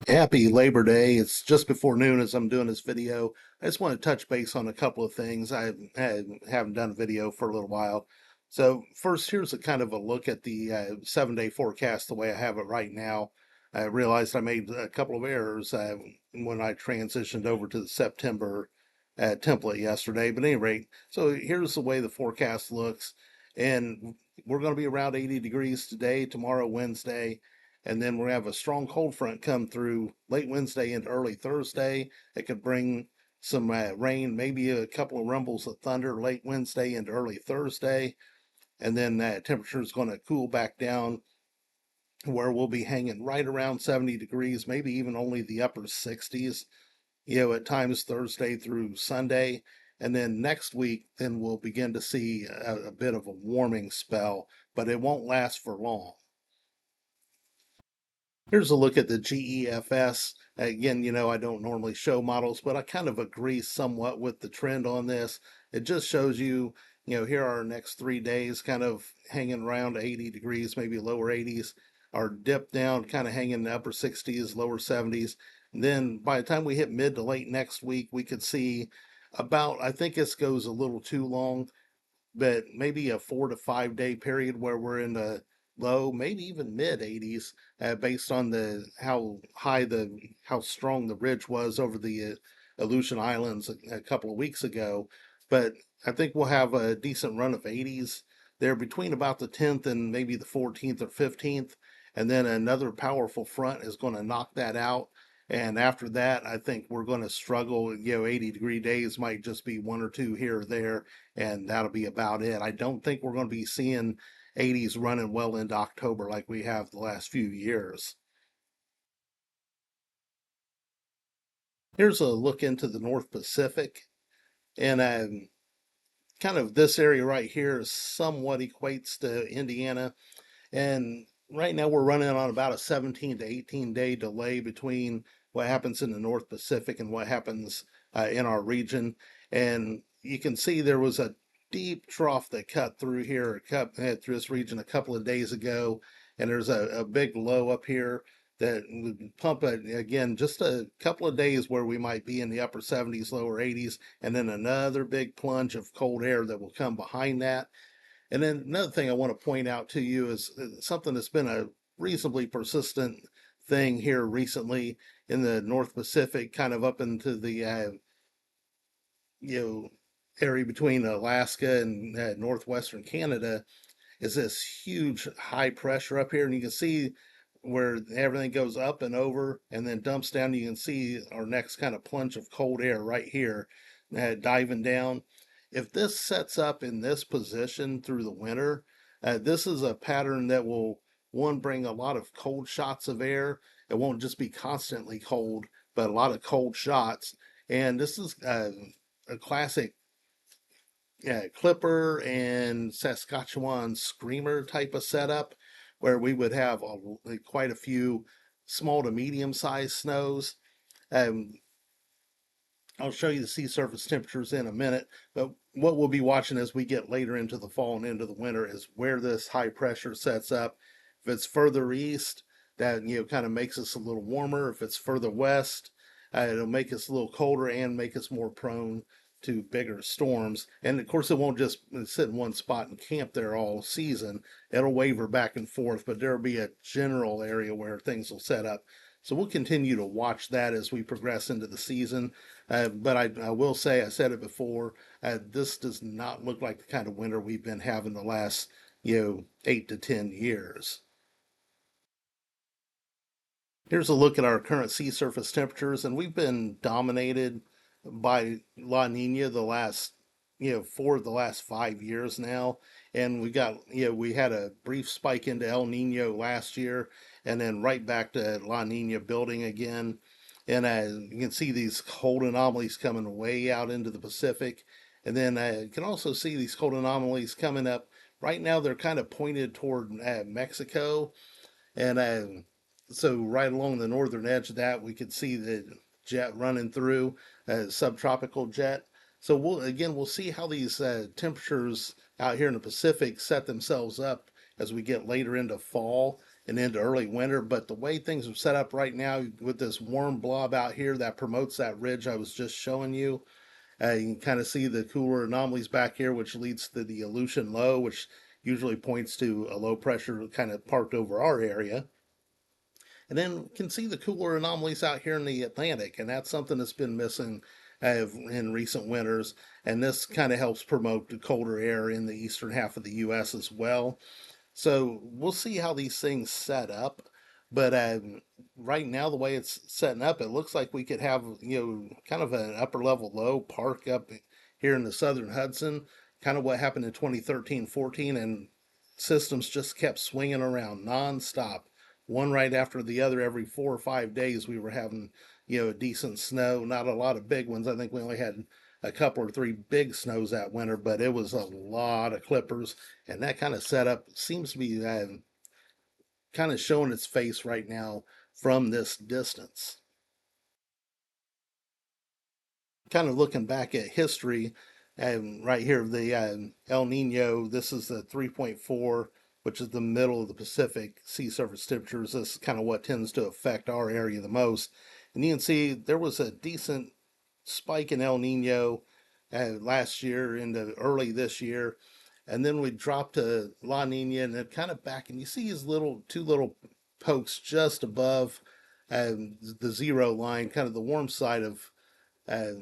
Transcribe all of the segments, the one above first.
Happy Labor Day. It's just before noon as I'm doing this video. I just want to touch base on a couple of things. Haven't done a video for a little while. So first, here's a kind of a look at the 7-day forecast the way I have it right now. I realized I made a couple of errors when I transitioned over to the September template yesterday. But at any rate, so here's the way the forecast looks. And we're going to be around 80 degrees today, tomorrow, Wednesday. And then we're going to have a strong cold front come through late Wednesday into early Thursday. It could bring some rain, maybe a couple of rumbles of thunder late Wednesday into early Thursday. And then temperature is going to cool back down where we'll be hanging right around 70 degrees, maybe even only the upper 60s, at times Thursday through Sunday. And then next week, then we'll begin to see a bit of a warming spell, but it won't last for long. Here's a look at the GEFS. Again, I don't normally show models, but I kind of agree somewhat with the trend on this. It just shows you, here are our next 3 days kind of hanging around 80 degrees, maybe lower 80s. Our dip down kind of hanging in the upper 60s, lower 70s. And then by the time we hit mid to late next week, we could see about, I think this goes a little too long, but maybe a 4 to 5 day period where we're in the low, maybe even mid 80s, based on the how strong the ridge was over the Aleutian Islands a couple of weeks ago. But I think we'll have a decent run of 80s there between about the 10th and maybe the 14th or 15th, and then another powerful front is going to knock that out. And after that, I think we're going to struggle. 80-degree days might just be one or two here or there, and that'll be about it. I don't think we're going to be seeing 80s running well into October like we have the last few years. Here's a look into the North Pacific, and kind of this area right here is somewhat equates to Indiana. And right now we're running on about a 17 to 18 day delay between what happens in the North Pacific and what happens in our region. And you can see there was a deep trough that cut through here, cut through this region a couple of days ago. And there's a big low up here that would pump it again just a couple of days where we might be in the upper 70s, lower 80s, and then another big plunge of cold air that will come behind that. And then another thing I want to point out to you is something that's been a reasonably persistent thing here recently in the North Pacific, kind of up into the you know area between Alaska and northwestern Canada, is this huge high pressure up here, and you can see where everything goes up and over and then dumps down. You can see our next kind of plunge of cold air right here, diving down. If this sets up in this position through the winter, this is a pattern that will, one, bring a lot of cold shots of air. It won't just be constantly cold, but a lot of cold shots. And this is a classic Clipper and Saskatchewan Screamer type of setup where we would have quite a few small to medium sized snows. Um, I'll show you the sea surface temperatures in a minute, but what we'll be watching as we get later into the fall and into the winter is where this high pressure sets up. If it's further east, that kind of makes us a little warmer. If it's further west, it'll make us a little colder and make us more prone to bigger storms. And of course, it won't just sit in one spot and camp there all season. It'll waver back and forth, but there'll be a general area where things will set up. So we'll continue to watch that as we progress into the season. But I will say, I said it before, this does not look like the kind of winter we've been having the last, 8 to 10 years. Here's a look at our current sea surface temperatures, and we've been dominated by La Nina the last, for the last 5 years now. And we had a brief spike into El Nino last year, and then right back to La Nina building again. And you can see these cold anomalies coming way out into the Pacific. And then you can also see these cold anomalies coming up. Right now, they're kind of pointed toward Mexico, and so right along the northern edge of that, we could see the jet running through, subtropical jet. So we'll see how these temperatures out here in the Pacific set themselves up as we get later into fall and into early winter. But the way things are set up right now with this warm blob out here that promotes that ridge I was just showing you, you can kind of see the cooler anomalies back here, which leads to the Aleutian low, which usually points to a low pressure kind of parked over our area. And then can see the cooler anomalies out here in the Atlantic, and that's something that's been missing in recent winters. And this kind of helps promote the colder air in the eastern half of the U.S. as well. So we'll see how these things set up. But right now, the way it's setting up, it looks like we could have, kind of an upper level low park up here in the southern Hudson, kind of what happened in 2013 14. And systems just kept swinging around nonstop, one right after the other. Every 4 or 5 days, we were having, decent snow, not a lot of big ones. I think we only had a couple or three big snows that winter, but it was a lot of clippers, and that kind of setup seems to be kind of showing its face right now from this distance. Kind of looking back at history, right here, the El Nino, this is the 3.4, which is the middle of the Pacific sea surface temperatures. This is kind of what tends to affect our area the most. And you can see there was a decent spike in El Nino last year into early this year. And then we dropped to La Nina and then kind of back. And you see these two little pokes just above the zero line, kind of the warm side of uh,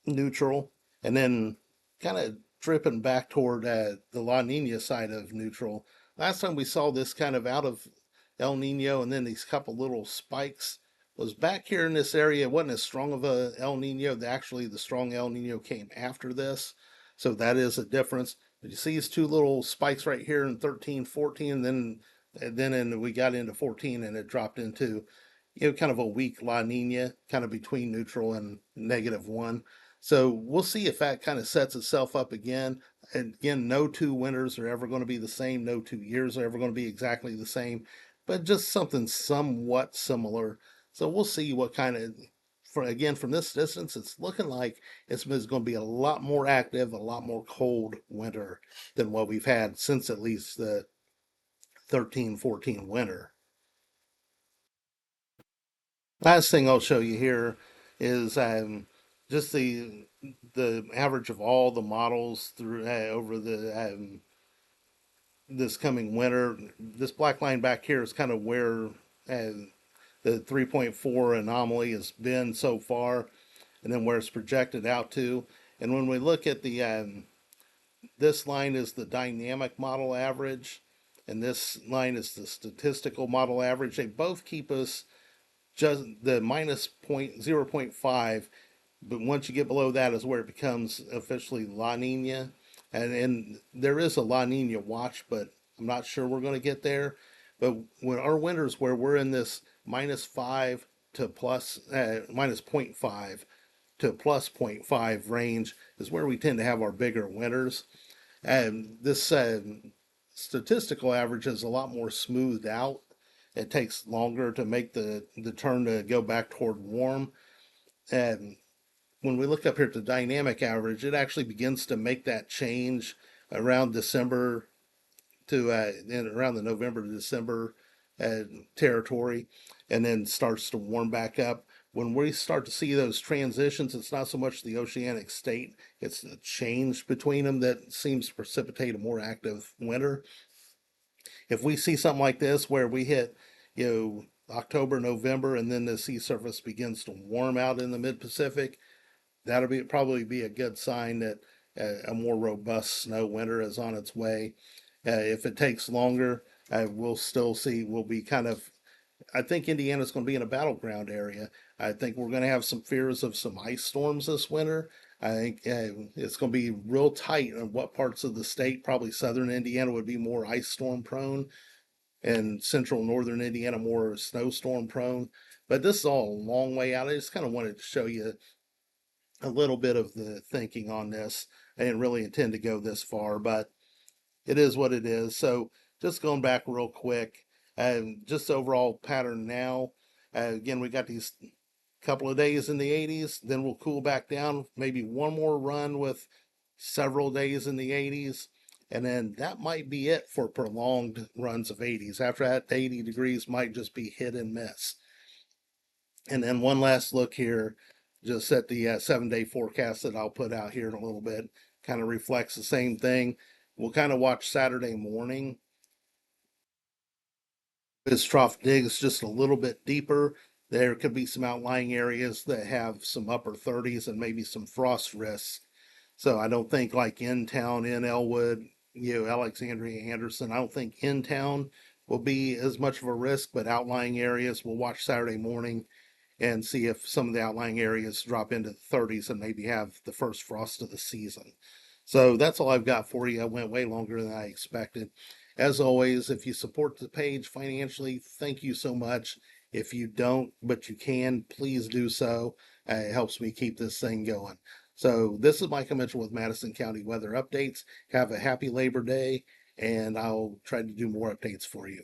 neutral, and then kind of dripping back toward the La Nina side of neutral. Last time we saw this kind of out of El Nino and then these couple little spikes was back here in this area. It wasn't as strong of a El Nino. Actually, the strong El Nino came after this. So that is a difference. But you see these two little spikes right here in 13, 14, and then we got into 14 and it dropped into, kind of a weak La Nina, kind of between neutral and -1. So we'll see if that kind of sets itself up again. And again, no two winters are ever going to be the same. No 2 years are ever going to be exactly the same, but just something somewhat similar. So we'll see what kind of, from this distance, it's looking like it's going to be a lot more active, a lot more cold winter than what we've had since at least the 13, 14 winter. Last thing I'll show you here is just the average of all the models through over the this coming winter. This black line back here is kind of where the 3.4 anomaly has been so far, and then where it's projected out to. And when we look at the this line is the dynamic model average, and this line is the statistical model average. They both keep us just the minus point 0.5, but once you get below that is where it becomes officially La Nina, and there is a La Nina watch, but I'm not sure we're going to get there. But when our winters where we're in this -5 to plus minus zero point 0.5 to plus zero point 0.5 range is where we tend to have our bigger winters. And this statistical average is a lot more smoothed out. It takes longer to make the turn to go back toward warm. And when we look up here at the dynamic average, it actually begins to make that change around December to around the November to December uh, territory, and then starts to warm back up. When we start to see those transitions, it's not so much the oceanic state, it's the change between them that seems to precipitate a more active winter. If we see something like this where we hit, October, November, and then the sea surface begins to warm out in the mid Pacific, that'll probably be a good sign that a more robust snow winter is on its way. If it takes longer, we'll still see. We'll be kind of. I think Indiana's going to be in a battleground area. I think we're going to have some fears of some ice storms this winter. I think it's going to be real tight on what parts of the state. Probably southern Indiana would be more ice storm prone, and central northern Indiana more snowstorm prone. But this is all a long way out. I just kind of wanted to show you a little bit of the thinking on this. I didn't really intend to go this far, but it is what it is. So just going back real quick, just overall pattern now. Again, we got these couple of days in the 80s, then we'll cool back down. Maybe one more run with several days in the 80s, And then that might be it for prolonged runs of 80s. After that, 80 degrees might just be hit and miss. And then one last look here, just at the 7 day forecast that I'll put out here in a little bit, kind of reflects the same thing. We'll kind of watch Saturday morning. This trough digs just a little bit deeper. There could be some outlying areas that have some upper 30s and maybe some frost risks. So I don't think like in town, in Elwood, Alexandria, Anderson, I don't think in town will be as much of a risk, but outlying areas we'll watch Saturday morning and see if some of the outlying areas drop into the 30s and maybe have the first frost of the season. So that's all I've got for you. I went way longer than I expected. As always, if you support the page financially, thank you so much. If you don't, but you can, please do so. It helps me keep this thing going. So, this is Michael Mitchell with Madison County Weather Updates. Have a happy Labor Day, and I'll try to do more updates for you.